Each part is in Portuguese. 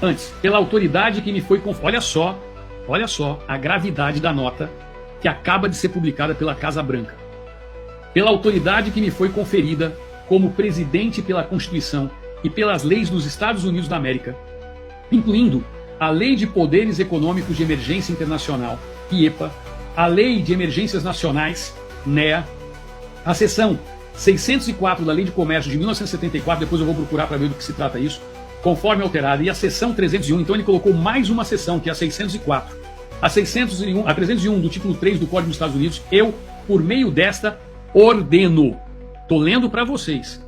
Antes, pela autoridade que me foi conferida. Olha só a gravidade da nota que acaba de ser publicada pela Casa Branca. Pela autoridade que me foi conferida como presidente pela Constituição e pelas leis dos Estados Unidos da América, incluindo a Lei de Poderes Econômicos de Emergência Internacional, IEPA, a Lei de Emergências Nacionais, NEA, a seção 604 da Lei de Comércio de 1974, depois eu vou procurar para ver do que se trata isso, conforme alterada, e a seção 301, então ele colocou mais uma seção, que é a 604. A 301 do título 3 do Código dos Estados Unidos, eu, por meio desta, ordeno. Estou lendo para vocês.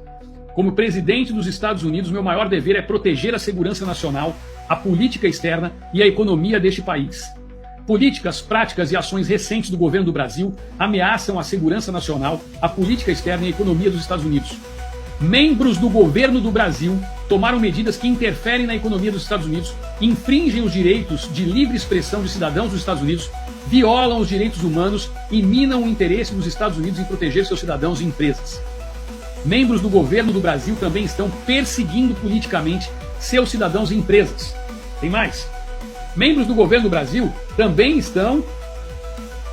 Como presidente dos Estados Unidos, meu maior dever é proteger a segurança nacional, a política externa e a economia deste país. Políticas, práticas e ações recentes do governo do Brasil ameaçam a segurança nacional, a política externa e a economia dos Estados Unidos. Membros do governo do Brasil tomaram medidas que interferem na economia dos Estados Unidos, infringem os direitos de livre expressão de cidadãos dos Estados Unidos, violam os direitos humanos e minam o interesse dos Estados Unidos em proteger seus cidadãos e empresas. Membros do governo do Brasil também estão perseguindo politicamente seus cidadãos e empresas. Tem mais. Membros do governo do Brasil também estão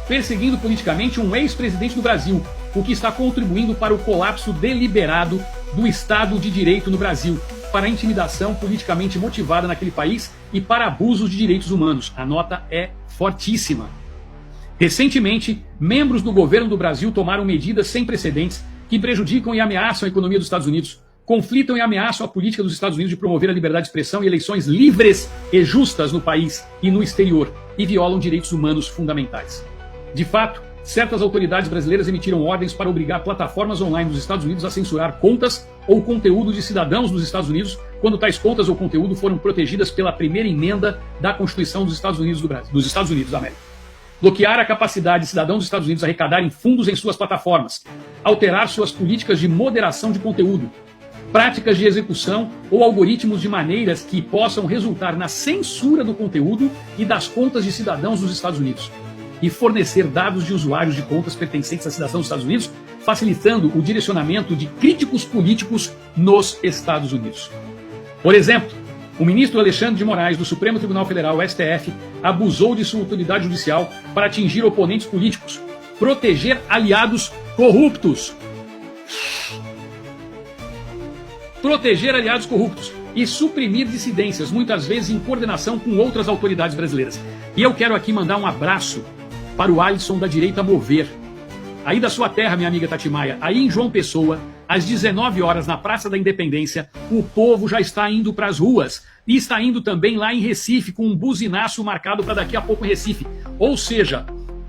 perseguindo politicamente um ex-presidente do Brasil, o que está contribuindo para o colapso deliberado do Estado de Direito no Brasil, para a intimidação politicamente motivada naquele país e para abusos de direitos humanos. A nota é fortíssima. Recentemente, membros do governo do Brasil tomaram medidas sem precedentes que prejudicam e ameaçam a economia dos Estados Unidos, conflitam e ameaçam a política dos Estados Unidos de promover a liberdade de expressão e eleições livres e justas no país e no exterior, e violam direitos humanos fundamentais. De fato, certas autoridades brasileiras emitiram ordens para obrigar plataformas online dos Estados Unidos a censurar contas ou conteúdo de cidadãos dos Estados Unidos quando tais contas ou conteúdo foram protegidas pela primeira emenda da Constituição dos Estados Unidos dos Estados Unidos da América. Bloquear a capacidade de cidadãos dos Estados Unidos arrecadarem fundos em suas plataformas, alterar suas políticas de moderação de conteúdo, práticas de execução ou algoritmos de maneiras que possam resultar na censura do conteúdo e das contas de cidadãos dos Estados Unidos, e fornecer dados de usuários de contas pertencentes à cidadãos dos Estados Unidos, facilitando o direcionamento de críticos políticos nos Estados Unidos. Por exemplo, o ministro Alexandre de Moraes, do Supremo Tribunal Federal, STF, abusou de sua autoridade judicial para atingir oponentes políticos, proteger aliados corruptos. Proteger aliados corruptos e suprimir dissidências, muitas vezes em coordenação com outras autoridades brasileiras. E eu quero aqui mandar um abraço para o Alisson da Direita Mover, aí da sua terra, minha amiga Tati Maia, aí em João Pessoa, às 19 horas, na Praça da Independência, o povo já está indo para as ruas e está indo também lá em Recife, com um buzinaço marcado para daqui a pouco em Recife. Ou seja,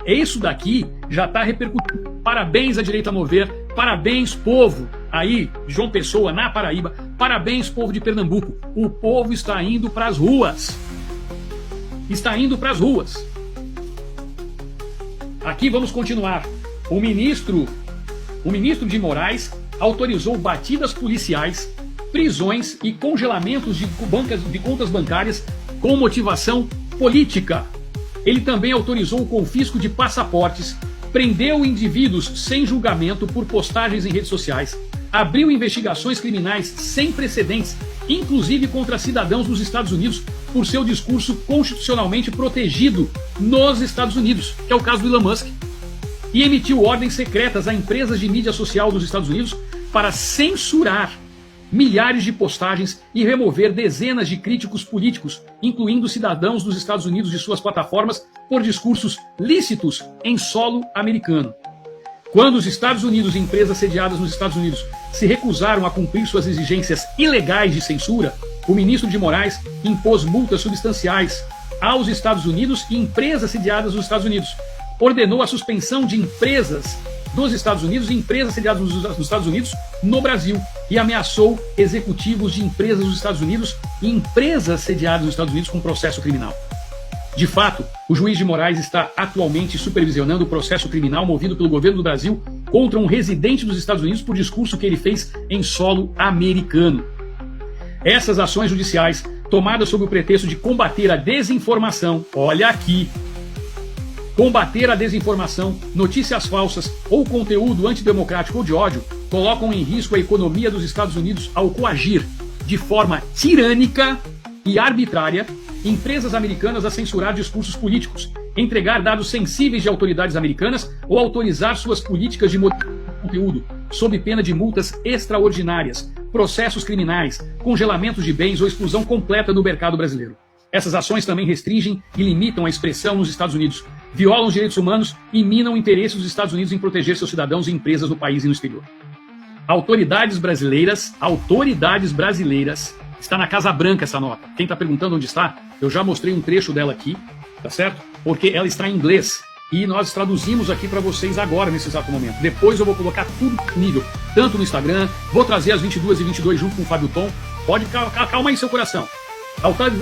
isso daqui já está repercutindo. Parabéns à Direita Mover, parabéns povo aí, João Pessoa, na Paraíba, parabéns povo de Pernambuco. O povo está indo para as ruas. Está indo para as ruas. Aqui vamos continuar. O ministro de Moraes autorizou batidas policiais, prisões e congelamentos de contas bancárias com motivação política. Ele também autorizou o confisco de passaportes, prendeu indivíduos sem julgamento por postagens em redes sociais, abriu investigações criminais sem precedentes, inclusive contra cidadãos dos Estados Unidos, por seu discurso constitucionalmente protegido nos Estados Unidos, que é o caso do Elon Musk, e emitiu ordens secretas a empresas de mídia social dos Estados Unidos para censurar milhares de postagens e remover dezenas de críticos políticos, incluindo cidadãos dos Estados Unidos de suas plataformas, por discursos lícitos em solo americano. Quando os Estados Unidos e empresas sediadas nos Estados Unidos se recusaram a cumprir suas exigências ilegais de censura, o ministro de Moraes impôs multas substanciais aos Estados Unidos e empresas sediadas nos Estados Unidos. Ordenou a suspensão de empresas dos Estados Unidos e empresas sediadas nos Estados Unidos no Brasil e ameaçou executivos de empresas dos Estados Unidos e empresas sediadas nos Estados Unidos com processo criminal. De fato, o juiz de Moraes está atualmente supervisionando o processo criminal movido pelo governo do Brasil contra um residente dos Estados Unidos por discurso que ele fez em solo americano. Essas ações judiciais, tomadas sob o pretexto de combater a desinformação, olha aqui, combater a desinformação, notícias falsas ou conteúdo antidemocrático ou de ódio, colocam em risco a economia dos Estados Unidos ao coagir, de forma tirânica, e arbitrária empresas americanas a censurar discursos políticos, entregar dados sensíveis de autoridades americanas ou autorizar suas políticas de conteúdo, sob pena de multas extraordinárias, processos criminais, congelamentos de bens ou exclusão completa do mercado brasileiro. Essas ações também restringem e limitam a expressão nos Estados Unidos, violam os direitos humanos e minam o interesse dos Estados Unidos em proteger seus cidadãos e empresas no país e no exterior. Autoridades brasileiras, está na Casa Branca essa nota. Quem está perguntando onde está, eu já mostrei um trecho dela aqui, tá certo? Porque ela está em inglês e nós traduzimos aqui para vocês agora, nesse exato momento. Depois eu vou colocar tudo disponível, tanto no Instagram, vou trazer às 22h22 junto com o Fábio Tom. Pode calma aí seu coração.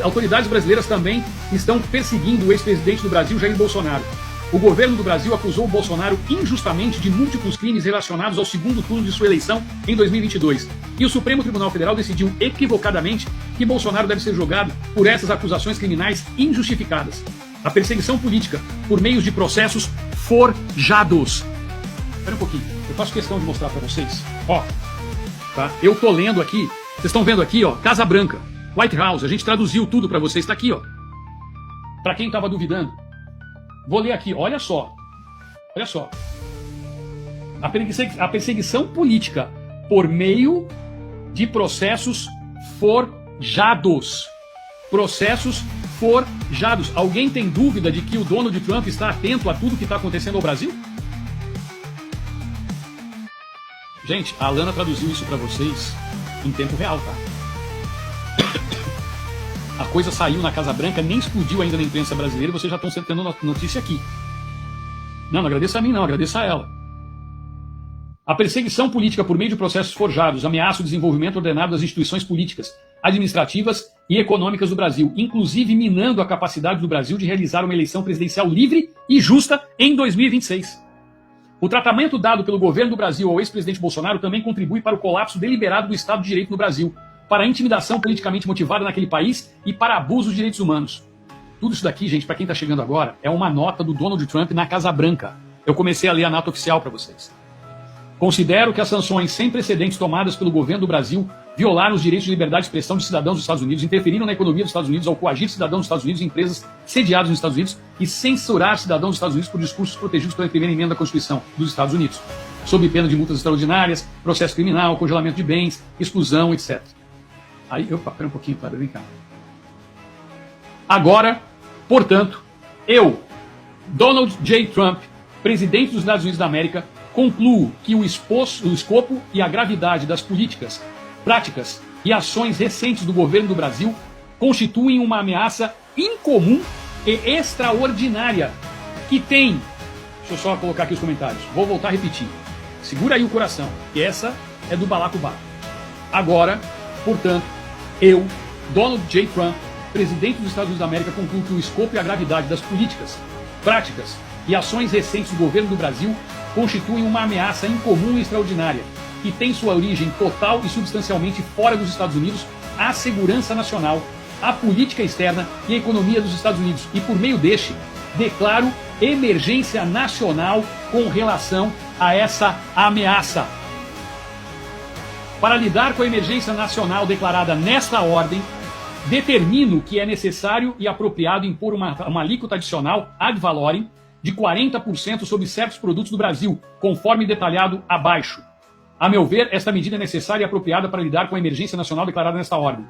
Autoridades brasileiras também estão perseguindo o ex-presidente do Brasil, Jair Bolsonaro. O governo do Brasil acusou o Bolsonaro injustamente de múltiplos crimes relacionados ao segundo turno de sua eleição em 2022. E o Supremo Tribunal Federal decidiu equivocadamente que Bolsonaro deve ser julgado por essas acusações criminais injustificadas. A perseguição política por meios de processos forjados. Espera um pouquinho, eu faço questão de mostrar para vocês. Ó, tá? Eu tô lendo aqui, vocês estão vendo aqui, ó, Casa Branca, White House, a gente traduziu tudo para vocês, está aqui, ó. Para quem estava duvidando. Vou ler aqui, olha só. Olha só. A perseguição política por meio de processos forjados. Processos forjados. Alguém tem dúvida de que o Donald Trump está atento a tudo que está acontecendo no Brasil? Gente, a Alana traduziu isso para vocês em tempo real, tá? A coisa saiu na Casa Branca, nem explodiu ainda na imprensa brasileira, vocês já estão tendo notícia aqui. Não agradeça a mim não, agradeça a ela. A perseguição política por meio de processos forjados ameaça o desenvolvimento ordenado das instituições políticas, administrativas e econômicas do Brasil, inclusive minando a capacidade do Brasil de realizar uma eleição presidencial livre e justa em 2026. O tratamento dado pelo governo do Brasil ao ex-presidente Bolsonaro também contribui para o colapso deliberado do Estado de Direito no Brasil, para a intimidação politicamente motivada naquele país e para abuso dos direitos humanos. Tudo isso daqui, gente, para quem está chegando agora, é uma nota do Donald Trump na Casa Branca. Eu comecei a ler a nota oficial para vocês. Considero que as sanções sem precedentes tomadas pelo governo do Brasil violaram os direitos de liberdade de expressão de cidadãos dos Estados Unidos, interferiram na economia dos Estados Unidos ao coagir cidadãos dos Estados Unidos e empresas sediadas nos Estados Unidos e censurar cidadãos dos Estados Unidos por discursos protegidos pela primeira emenda da Constituição dos Estados Unidos, sob pena de multas extraordinárias, processo criminal, congelamento de bens, exclusão, etc. Aí, opa, pera um pouquinho, Clara, vem cá. Agora, portanto, eu, Donald J. Trump, presidente dos Estados Unidos da América, concluo que o escopo e a gravidade das políticas, práticas e ações recentes do governo do Brasil constituem uma ameaça incomum e extraordinária que tem... Deixa eu só colocar aqui os comentários. Vou voltar a repetir. Segura aí o coração, que essa é do Balacobaco. Agora, portanto, eu, Donald J. Trump, presidente dos Estados Unidos da América, concluo que o escopo e a gravidade das políticas, práticas e ações recentes do governo do Brasil constituem uma ameaça incomum e extraordinária, que tem sua origem total e substancialmente fora dos Estados Unidos, à segurança nacional, à política externa e à economia dos Estados Unidos. E por meio deste, declaro emergência nacional com relação a essa ameaça. Para lidar com a emergência nacional declarada nesta ordem, determino que é necessário e apropriado impor uma alíquota adicional ad valorem de 40% sobre certos produtos do Brasil, conforme detalhado abaixo. A meu ver, esta medida é necessária e apropriada para lidar com a emergência nacional declarada nesta ordem.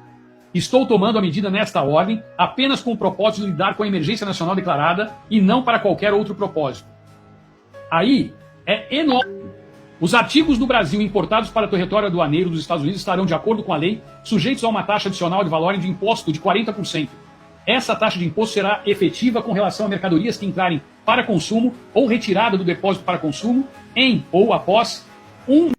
Estou tomando a medida nesta ordem apenas com o propósito de lidar com a emergência nacional declarada e não para qualquer outro propósito. Aí é enorme. Os artigos do Brasil importados para o território aduaneiro dos Estados Unidos estarão, de acordo com a lei, sujeitos a uma taxa adicional de valor de imposto de 40%. Essa taxa de imposto será efetiva com relação a mercadorias que entrarem para consumo ou retirada do depósito para consumo em ou após 1